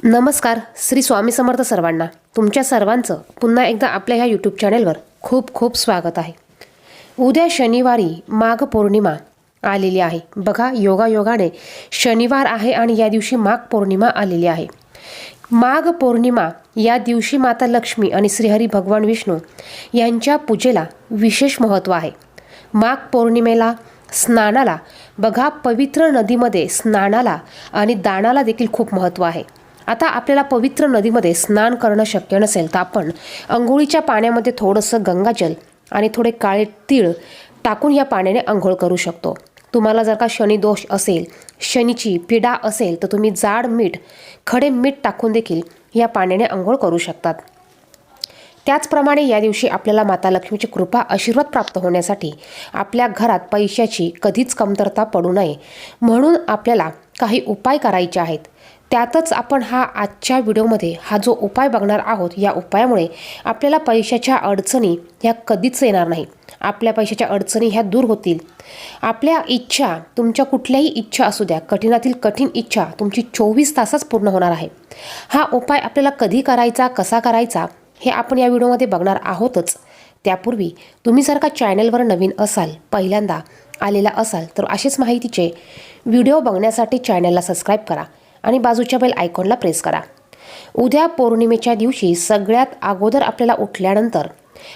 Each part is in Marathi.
नमस्कार. श्री स्वामी समर्थ सर्वांना. तुमच्या सर्वांचं पुन्हा एकदा आपल्या ह्या यूट्यूब चॅनेलवर खूप खूप स्वागत आहे. उद्या शनिवारी माघ पौर्णिमा आलेली आहे. बघा, योगायोगाने शनिवार आहे आणि या दिवशी माघ पौर्णिमा आलेली आहे. माघ पौर्णिमा या दिवशी माता लक्ष्मी आणि श्रीहरी भगवान विष्णू यांच्या पूजेला विशेष महत्त्व आहे. माघ पौर्णिमेला स्नानाला, बघा, पवित्र नदीमध्ये स्नानाला आणि दानाला देखील खूप महत्त्व आहे. आता आपल्याला पवित्र नदीमध्ये स्नान करणं शक्य नसेल तर आपण अंघोळीच्या पाण्यामध्ये थोडंसं गंगाजल आणि थोडे काळे तीळ टाकून या पाण्याने अंघोळ करू शकतो. तुम्हाला जर का शनिदोष असेल, शनीची पीडा असेल तर तुम्ही जाड मीठ, खडे मीठ टाकून देखील या पाण्याने अंघोळ करू शकतात. त्याचप्रमाणे या दिवशी आपल्याला माता लक्ष्मीची कृपा, आशीर्वाद प्राप्त होण्यासाठी आपल्या घरात पैशाची कधीच कमतरता पडू नये म्हणून आपल्याला काही उपाय करायचे आहेत. त्यातच आपण आजच्या व्हिडिओमध्ये हा जो उपाय बघणार आहोत, या उपायामुळे आपल्याला पैशाच्या अडचणी ह्या कधीच येणार नाही. आपल्या पैशाच्या अडचणी ह्या दूर होतील. आपल्या इच्छा, तुमच्या कुठल्याही इच्छा असू द्या, कठीणातील कठीण इच्छा तुमची 24 तासात पूर्ण होणार आहे. हा उपाय आपल्याला कधी करायचा, कसा करायचा हे आपण या व्हिडिओमध्ये बघणार आहोतच. त्यापूर्वी तुम्ही जर का चॅनलवर नवीन असाल, पहिल्यांदा आलेला असाल तर असेच माहितीचे व्हिडिओ बघण्यासाठी चॅनलला सबस्क्राईब करा आणि बाजूच्या बेल आयकॉनला प्रेस करा. उद्या पौर्णिमेच्या दिवशी सगळ्यात अगोदर आपल्याला उठल्यानंतर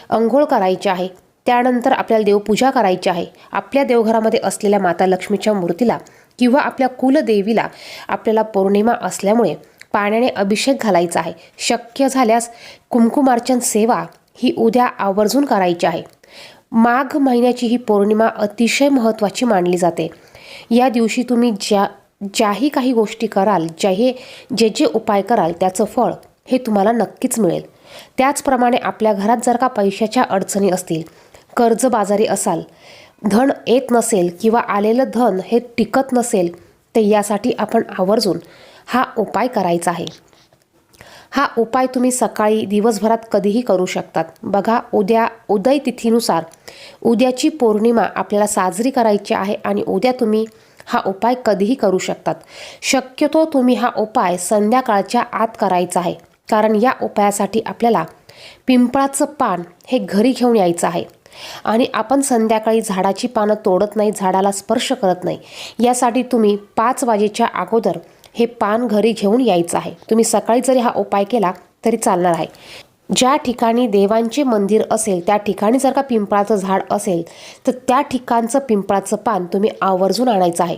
अंघोळ करायची आहे. त्यानंतर आपल्याला देवपूजा करायची आहे. आपल्या देवघरामध्ये असलेल्या माता लक्ष्मीच्या मूर्तीला किंवा आपल्या कुलदेवीला आपल्याला पौर्णिमा असल्यामुळे पाण्याने अभिषेक घालायचा आहे. शक्य झाल्यास कुंकुमार्चन सेवा ही उद्या आवर्जून करायची आहे. माघ महिन्याची ही पौर्णिमा अतिशय महत्त्वाची मानली जाते. या दिवशी तुम्ही ज्याही काही गोष्टी कराल, जे जे उपाय कराल त्याचं फळ हे तुम्हाला नक्कीच मिळेल. त्याचप्रमाणे आपल्या घरात जर का पैशाच्या अडचणी असतील, कर्जबाजारी असाल, धन येत नसेल किंवा आलेलं धन हे टिकत नसेल तर यासाठी आपण आवर्जून हा उपाय करायचा आहे. हा उपाय तुम्ही सकाळी, दिवसभरात कधीही करू शकतात. बघा, उद्या उदय तिथीनुसार उद्याची पौर्णिमा आपल्याला साजरी करायची आहे आणि उद्या तुम्ही हा उपाय कधीही करू शकतात. शक्यतो तुम्ही हा उपाय संध्याकाळच्या आत करायचा आहे, कारण या उपायासाठी आपल्याला पिंपळाचं पान हे घरी घेऊन यायचं आहे. आणि आपण संध्याकाळी झाडाची पानं तोडत नाही, झाडाला स्पर्श करत नाही. यासाठी तुम्ही 5 वाजेच्या अगोदर हे पान घरी घेऊन यायचं आहे. तुम्ही सकाळी जरी हा उपाय केला तरी चालणार आहे. ज्या ठिकाणी देवांचे मंदिर असेल त्या ठिकाणी जर का पिंपळाचं झाड असेल तर त्या ठिकाणचं पिंपळाचं पान तुम्ही आवर्जून आणायचं आहे.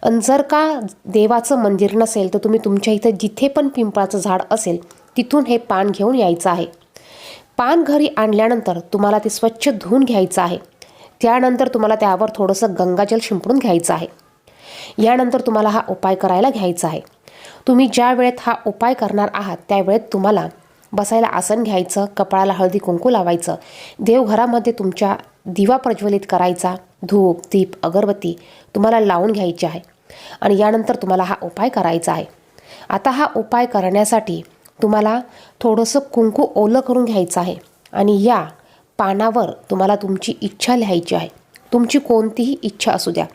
आणि जर का देवाचं मंदिर नसेल तर तुम्ही तुमच्या इथं जिथे पण पिंपळाचं झाड असेल तिथून हे पान घेऊन यायचं आहे. पान घरी आणल्यानंतर तुम्हाला ते स्वच्छ धुवून घ्यायचं आहे. त्यानंतर तुम्हाला त्यावर थोडंसं गंगाजल शिंपडून घ्यायचं आहे. यानंतर तुम्हाला हा उपाय करायला घ्यायचा आहे. तुम्ही ज्या वेळेत हा उपाय करणार आहात त्यावेळेत तुम्हाला बसायला आसन घ्यायचं, कपाळाला हळदी कुंकू लावायचं, देवघरामध्ये तुमच्या दिवा प्रज्वलित करायचा, धूप, दीप, अगरबत्ती तुम्हाला लावून घ्यायची आहे आणि यानंतर तुम्हाला हा उपाय करायचा आहे. आता हा उपाय करण्यासाठी तुम्हाला थोडंसं कुंकू ओलं करून घ्यायचं आहे आणि या पानावर तुम्हाला तुमची इच्छा लिहायची आहे. तुमची कोणतीही इच्छा असू द्या,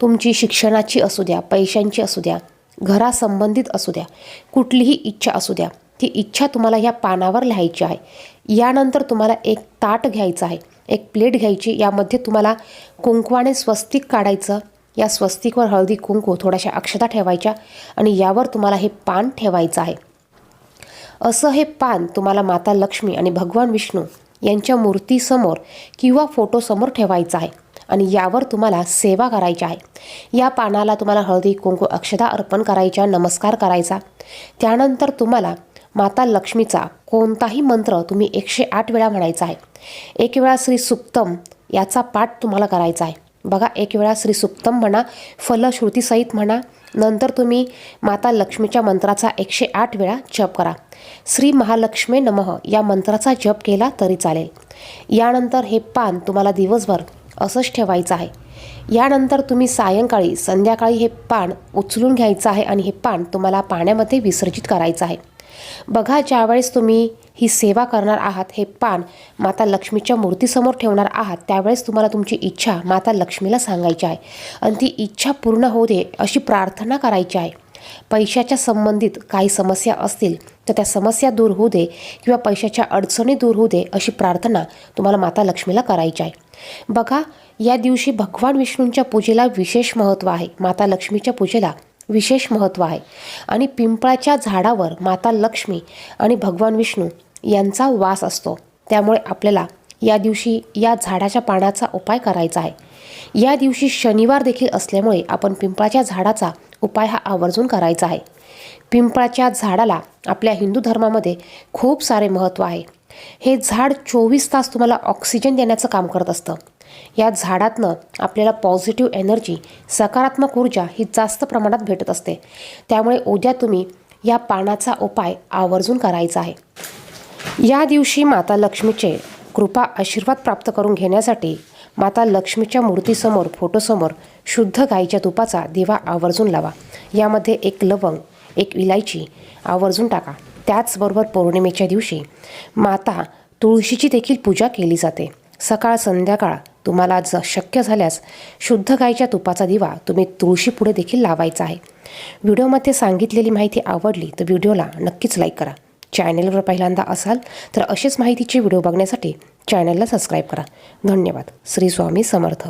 तुमची शिक्षणाची असू द्या, पैशांची असू द्या, घरासंबंधित असू द्या, कुठलीही इच्छा असू द्या, ती इच्छा तुम्हाला या पानावर लिहायची आहे. यानंतर तुम्हाला एक ताट घ्यायचं आहे, एक प्लेट घ्यायची. यामध्ये तुम्हाला कुंकवाने स्वस्तिक काढायचं. या स्वस्तिकवर हळदी कुंकू, थोड्याशा अक्षता ठेवायच्या आणि यावर तुम्हाला हे पान ठेवायचं आहे. असं हे पान तुम्हाला माता लक्ष्मी आणि भगवान विष्णू यांच्या मूर्तीसमोर किंवा फोटोसमोर ठेवायचं आहे आणि यावर तुम्हाला सेवा करायची आहे. या पानाला तुम्हाला हळदी कुंकू, अक्षता अर्पण करायच्या, नमस्कार करायचा. त्यानंतर तुम्हाला माता लक्ष्मीचा कोणताही मंत्र तुम्ही 108 वेळा म्हणायचा आहे. 1 वेळा श्री सुक्तम याचा पाठ तुम्हाला करायचा आहे. बघा, 1 वेळा श्री सुक्तम म्हणा, फलश्रुतीसहित म्हणा. नंतर तुम्ही माता लक्ष्मीच्या मंत्राचा 108 वेळा जप करा. श्री महालक्ष्मी नमः या मंत्राचा जप केला तरी चालेल. यानंतर हे पान तुम्हाला दिवसभर असंच ठेवायचं आहे. यानंतर तुम्ही सायंकाळी, संध्याकाळी हे पान उचलून घ्यायचं आहे आणि हे पान तुम्हाला पाण्यामध्ये विसर्जित करायचं आहे. बघा, ज्यावेळेस तुम्ही ही सेवा करणार आहात, हे पान माता लक्ष्मीच्या मूर्तीसमोर ठेवणार आहात, त्यावेळेस तुम्हाला तुमची इच्छा माता लक्ष्मीला सांगायची आहे आणि ती इच्छा पूर्ण होऊ दे अशी प्रार्थना करायची आहे. पैशाच्या संबंधित काही समस्या असतील तर त्या समस्या दूर होऊ दे किंवा पैशाच्या अडचणी दूर होऊ दे अशी प्रार्थना तुम्हाला माता लक्ष्मीला करायची आहे. बघा, या दिवशी भगवान विष्णूंच्या पूजेला विशेष महत्त्व आहे. माता लक्ष्मीच्या पूजेला विशेष महत्त्व आहे आणि पिंपळाच्या झाडावर माता लक्ष्मी आणि भगवान विष्णू यांचा वास असतो. त्यामुळे आपल्याला या दिवशी या झाडाच्या पानाचा उपाय करायचा आहे. या दिवशी शनिवार देखील असल्यामुळे आपण पिंपळाच्या झाडाचा उपाय हा आवर्जून करायचा आहे. पिंपळाच्या झाडाला आपल्या हिंदू धर्मामध्ये खूप सारे महत्त्व आहे. हे झाड 24 तास तुम्हाला ऑक्सिजन देण्याचं काम करत असतं. या झाडातनं आपल्याला पॉझिटिव्ह एनर्जी, सकारात्मक ऊर्जा ही जास्त प्रमाणात भेटत असते. त्यामुळे उद्या तुम्ही या पानाचा उपाय आवर्जून करायचा आहे. या दिवशी माता लक्ष्मीचे कृपा आशीर्वाद प्राप्त करून घेण्यासाठी माता लक्ष्मीच्या मूर्तीसमोर, फोटोसमोर शुद्ध गाईच्या तुपाचा दिवा आवर्जून लावा. यामध्ये एक लवंग, एक इलायची आवर्जून टाका. त्याचबरोबर पौर्णिमेच्या दिवशी माता तुळशीची देखील पूजा केली जाते. सकाळ संध्याकाळ तुम्हाला शक्य झाल्यास शुद्ध गाईच्या तुपाचा दिवा तुम्ही तुळशीपुढे देखील लावायचा आहे. व्हिडिओमध्ये सांगितलेली माहिती आवडली तर व्हिडिओला नक्कीच लाईक करा. चॅनलवर पहिल्यांदा असाल तर असेच माहितीचे व्हिडिओ बघण्यासाठी चॅनलला सबस्क्राईब करा. धन्यवाद. श्री स्वामी समर्थ.